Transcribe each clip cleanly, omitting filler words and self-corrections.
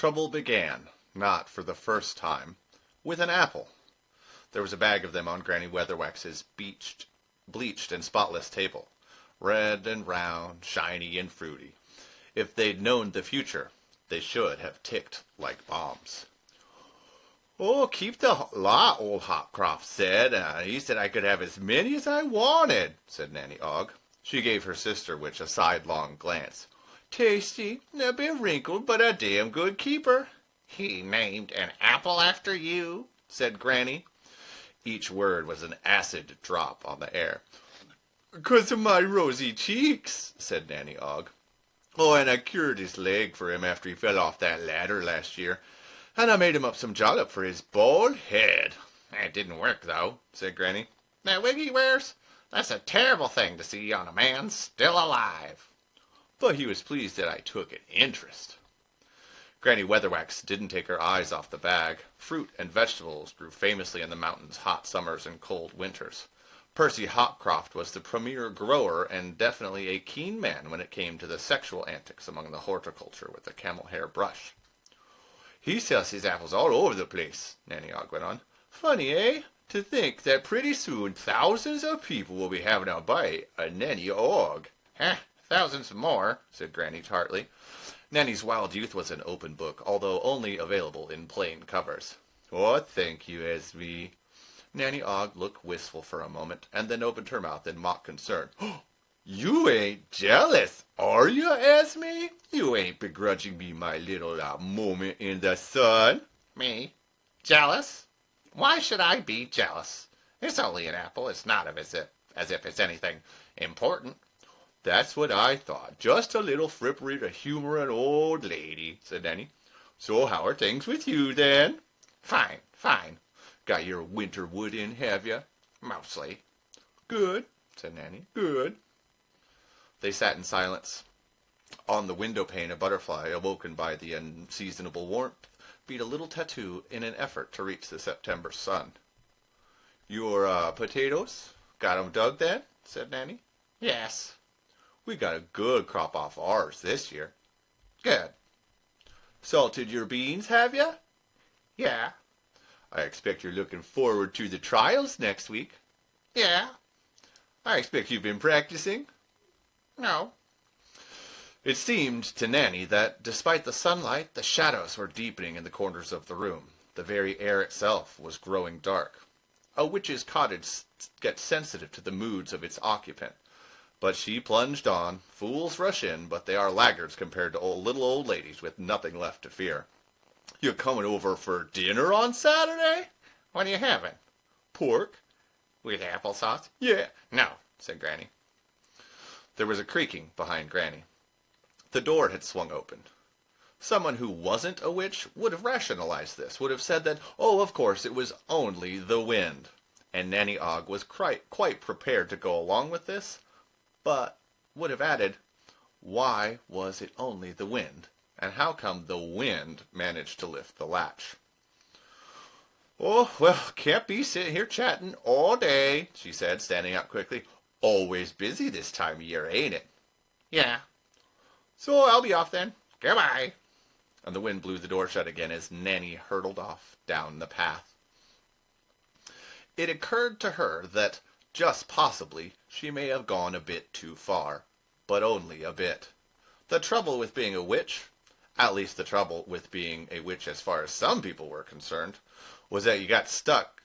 Trouble began, not for the first time, with an apple. There was a bag of them on Granny Weatherwax's bleached and spotless table, red and round, shiny and fruity. If they'd known the future, they should have ticked like bombs. "Oh, keep the lot," old Hopcroft said. He said I could have as many as I wanted," said Nanny Ogg. She gave her sister Witch a sidelong glance. "Tasty, a bit wrinkled, but a damn good keeper." "He named an apple after you?" said Granny. Each word was an acid drop on the air. "'Cause of my rosy cheeks," said Nanny Ogg. "Oh, and I cured his leg for him after he fell off that ladder last year. And I made him up some jollop for his bald head." "It didn't work, though," said Granny. "That wig he wears? That's a terrible thing to see on a man still alive." "But he was pleased that I took an interest." Granny Weatherwax didn't take her eyes off the bag. Fruit and vegetables grew famously in the mountains hot summers and cold winters. Percy Hopcroft was the premier grower and definitely a keen man when it came to the sexual antics among the horticulture with the camel hair brush. "He sells his apples all over the place," Nanny Ogg went on. "Funny, eh? To think that pretty soon thousands of people will be having a bite of Nanny Ogg." "Thousands more," said Granny tartly. Nanny's wild youth was an open book, although only available in plain covers. "Oh, thank you, Esme." Nanny Ogg looked wistful for a moment, and then opened her mouth in mock concern. "You ain't jealous, are you, Esme? You ain't begrudging me my little moment in the sun?" "Me? Jealous? Why should I be jealous? It's only an apple. It's not as if it's anything important." "That's what I thought. Just a little frippery to humor an old lady," said Nanny. "So how are things with you, then?" "Fine, fine." "Got your winter wood in, have you?" "Mostly." "Good," said Nanny. "Good." They sat in silence. On the window pane a butterfly, awoken by the unseasonable warmth, beat a little tattoo in an effort to reach the September sun. "Your potatoes? Got 'em dug, then?" said Nanny. "Yes." "We got a good crop off ours this year." "Good." "Salted your beans, have you?" "Yeah." "I expect you're looking forward to the trials next week." "Yeah." "I expect you've been practicing." "No." It seemed to Nanny that, despite the sunlight, the shadows were deepening in the corners of the room. The very air itself was growing dark. A witch's cottage gets sensitive to the moods of its occupant. But she plunged on. Fools rush in, but they are laggards compared to little old ladies with nothing left to fear. "You coming over for dinner on Saturday?" "What are you having?" "Pork." "With applesauce?" "Yeah." "No," said Granny. There was a creaking behind Granny. The door had swung open. Someone who wasn't a witch would have rationalized this, would have said that, oh, of course, it was only the wind. And Nanny Ogg was quite prepared to go along with this, but would have added, why was it only the wind? And how come the wind managed to lift the latch? "Oh, well, can't be sitting here chatting all day," she said, standing up quickly. "Always busy this time of year, ain't it?" "Yeah." "So I'll be off then. Goodbye." And the wind blew the door shut again as Nanny hurtled off down the path. It occurred to her that, just possibly, she may have gone a bit too far, but only a bit. The trouble with being a witch, at least the trouble with being a witch as far as some people were concerned, was that you got stuck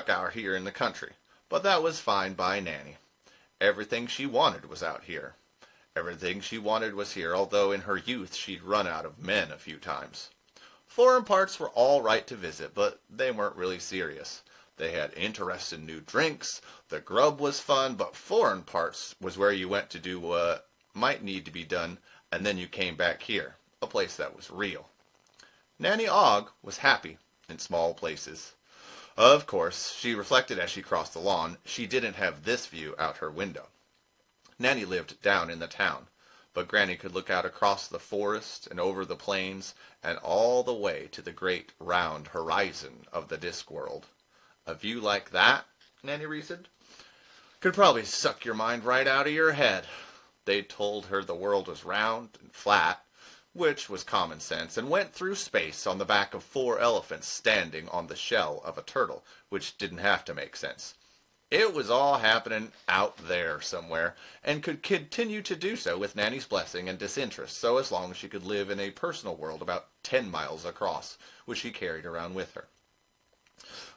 out here in the country. But that was fine by Nanny. Everything she wanted was out here. Everything she wanted was here, although in her youth she'd run out of men a few times. Foreign parts were all right to visit, but they weren't really serious. They had interest in new drinks, the grub was fun, but foreign parts was where you went to do what might need to be done, and then you came back here, a place that was real. Nanny Ogg was happy in small places. Of course, she reflected as she crossed the lawn, she didn't have this view out her window. Nanny lived down in the town, but Granny could look out across the forest and over the plains and all the way to the great round horizon of the Discworld. A view like that, Nanny reasoned, could probably suck your mind right out of your head. They'd told her the world was round and flat, which was common sense, and went through space on the back of 4 elephants standing on the shell of a turtle, which didn't have to make sense. It was all happening out there somewhere, and could continue to do so with Nanny's blessing and disinterest, so as long as she could live in a personal world about 10 miles across, which she carried around with her.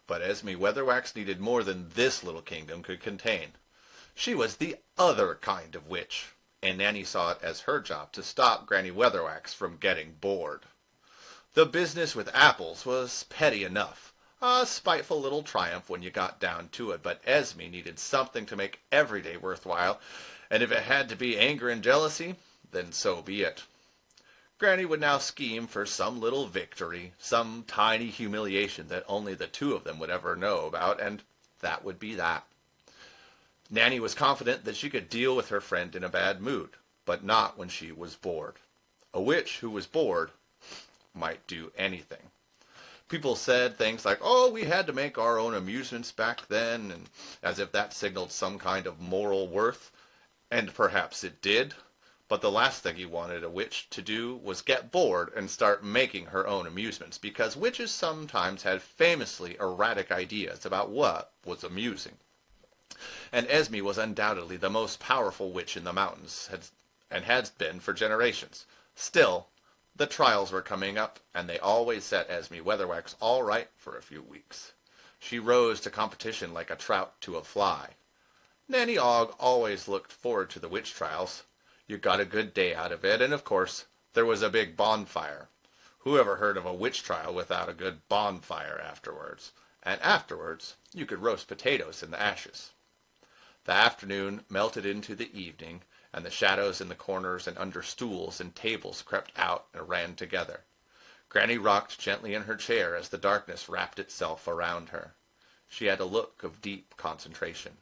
But Esme Weatherwax needed more than this little kingdom could contain. She was the other kind of witch, and Nanny saw it as her job to stop Granny Weatherwax from getting bored. The business with apples was petty enough, a spiteful little triumph when you got down to it, but Esme needed something to make every day worthwhile, and if it had to be anger and jealousy, then so be it. Granny would now scheme for some little victory, some tiny humiliation that only the 2 of them would ever know about, and that would be that. Nanny was confident that she could deal with her friend in a bad mood, but not when she was bored. A witch who was bored might do anything. People said things like, oh, we had to make our own amusements back then, and as if that signaled some kind of moral worth, and perhaps it did. But the last thing you wanted a witch to do was get bored and start making her own amusements, because witches sometimes had famously erratic ideas about what was amusing. And Esme was undoubtedly the most powerful witch in the mountains, and has been for generations. Still, the trials were coming up, and they always set Esme Weatherwax all right for a few weeks. She rose to competition like a trout to a fly. Nanny Ogg always looked forward to the witch trials. You got a good day out of it, and of course, there was a big bonfire. Who ever heard of a witch trial without a good bonfire afterwards? And afterwards, you could roast potatoes in the ashes. The afternoon melted into the evening, and the shadows in the corners and under stools and tables crept out and ran together. Granny rocked gently in her chair as the darkness wrapped itself around her. She had a look of deep concentration.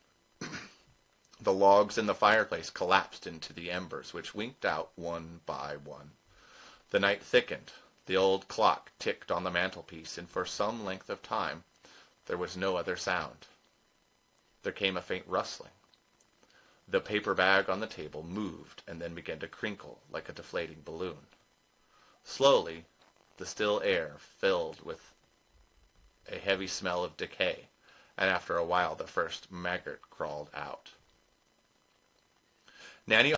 The logs in the fireplace collapsed into the embers, which winked out one by one. The night thickened. The old clock ticked on the mantelpiece, and for some length of time there was no other sound. There came a faint rustling. The paper bag on the table moved and then began to crinkle like a deflating balloon. Slowly, the still air filled with a heavy smell of decay, and after a while the first maggot crawled out. Nanny